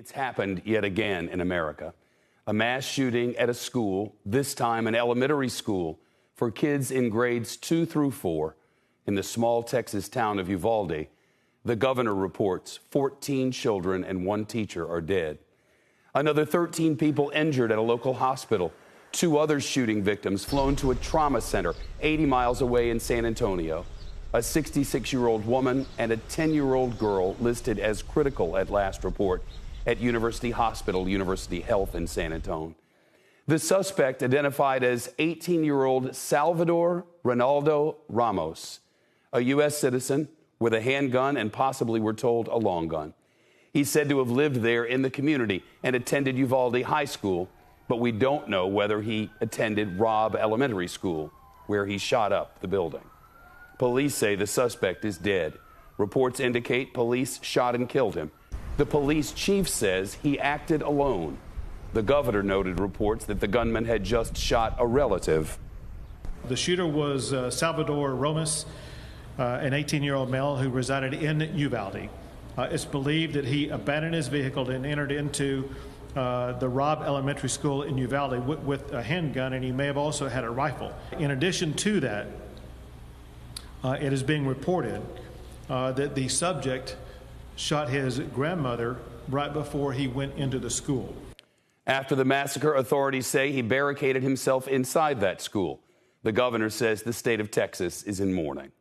It's happened yet again in America. A mass shooting at a school, this time an elementary school, for kids in grades 2 through 4 in the small Texas town of Uvalde. The governor reports 14 children and 1 teacher are dead. Another 13 people injured at a local hospital. 2 other shooting victims flown to a trauma center 80 miles away in San Antonio. A 66-year-old woman and a 10-year-old girl listed as critical at last report at University Hospital, University Health in San Antonio. The suspect identified as 18-year-old Salvador Ronaldo Ramos, a U.S. citizen with a handgun and possibly, we're told, a long gun. He's said to have lived there in the community and attended Uvalde High School, but we don't know whether he attended Robb Elementary School, where he shot up the building. Police say the suspect is dead. Reports indicate police shot and killed him. The police chief says he acted alone. The governor noted reports that the gunman had just shot a relative. The shooter was Salvador Ramos, an 18-year-old male who resided in Uvalde. It's believed that he abandoned his vehicle and entered into the Robb Elementary School in Uvalde with a handgun, and he may have also had a rifle. In addition to that, it is being reported that the subject shot his grandmother right before he went into the school. After the massacre, authorities say he barricaded himself inside that school. The governor says the state of Texas is in mourning.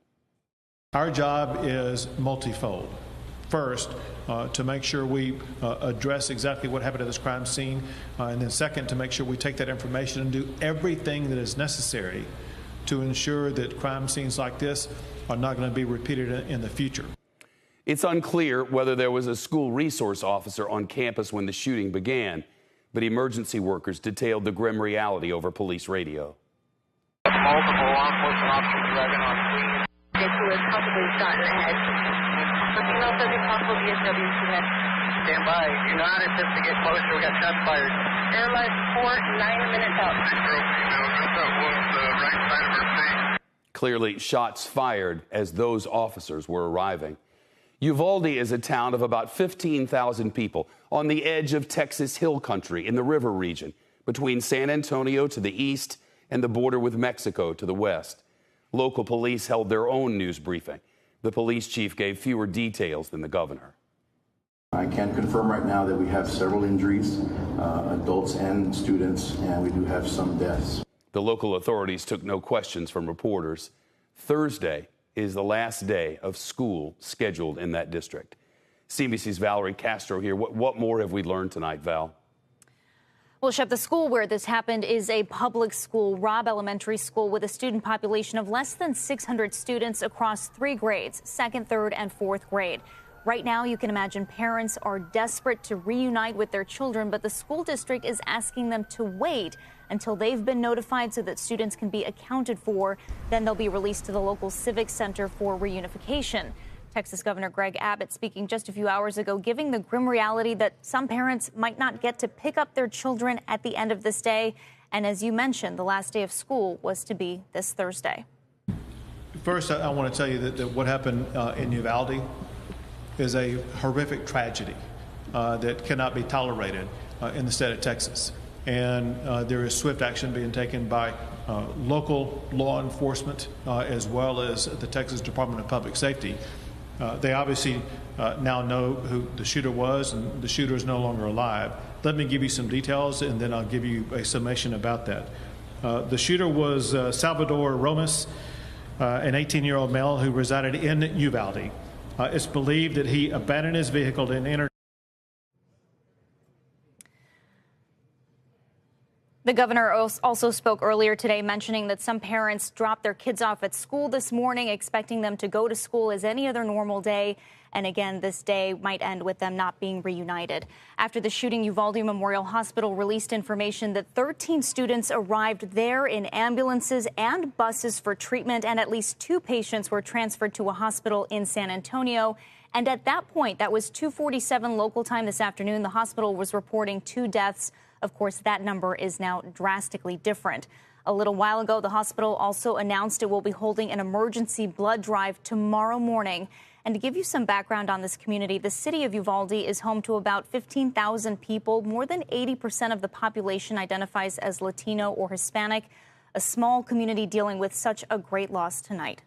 Our job is multifold. First, to make sure we address exactly what happened at this crime scene, and then second, to make sure we take that information and do everything that is necessary to ensure that crime scenes like this are not going to be repeated in the future. It's unclear whether there was a school resource officer on campus when the shooting began, but emergency workers detailed the grim reality over police radio. Multiple law enforcement officers arriving on scene. Guess who was possibly shot in the head. Something else as a possible DSW incident. Stand by. Do not attempt to get closer. We got shots fired. Airline support, 9 minutes out. That was the right side of our face. Clearly, shots fired as those officers were arriving. Uvalde is a town of about 15,000 people on the edge of Texas Hill Country in the river region, between San Antonio to the east and the border with Mexico to the west. Local police held their own news briefing. The police chief gave fewer details than the governor. I can confirm right now that we have several injuries, adults and students, and we do have some deaths. The local authorities took no questions from reporters. Thursday is the last day of school scheduled in that district. CNBC's Valerie Castro here. What more have we learned tonight, Val? Well, Shep, the school where this happened is a public school, Robb Elementary School, with a student population of less than 600 students across 3 grades, 2nd, 3rd, and 4th grade. Right now, you can imagine parents are desperate to reunite with their children, but the school district is asking them to wait until they've been notified so that students can be accounted for. Then they'll be released to the local civic center for reunification. Texas Governor Greg Abbott speaking just a few hours ago, giving the grim reality that some parents might not get to pick up their children at the end of this day. And as you mentioned, the last day of school was to be this Thursday. First, I want to tell you that what happened in Uvalde is a horrific tragedy that cannot be tolerated in the state of Texas. And there is swift action being taken by local law enforcement as well as the Texas Department of Public Safety. They obviously now know who the shooter was, and the shooter is no longer alive. Let me give you some details, and then I'll give you a summation about that. The shooter was Salvador Ramos, an 18-year-old male who resided in Uvalde. It's believed that he abandoned his vehicle and entered. The governor also spoke earlier today, mentioning that some parents dropped their kids off at school this morning, expecting them to go to school as any other normal day. And again, this day might end with them not being reunited. After the shooting, Uvalde Memorial Hospital released information that 13 students arrived there in ambulances and buses for treatment, and at least 2 patients were transferred to a hospital in San Antonio. And at that point, that was 2:47 local time this afternoon, the hospital was reporting 2 deaths. Of course, that number is now drastically different. A little while ago, the hospital also announced it will be holding an emergency blood drive tomorrow morning. And to give you some background on this community, the city of Uvalde is home to about 15,000 people. More than 80% of the population identifies as Latino or Hispanic, a small community dealing with such a great loss tonight.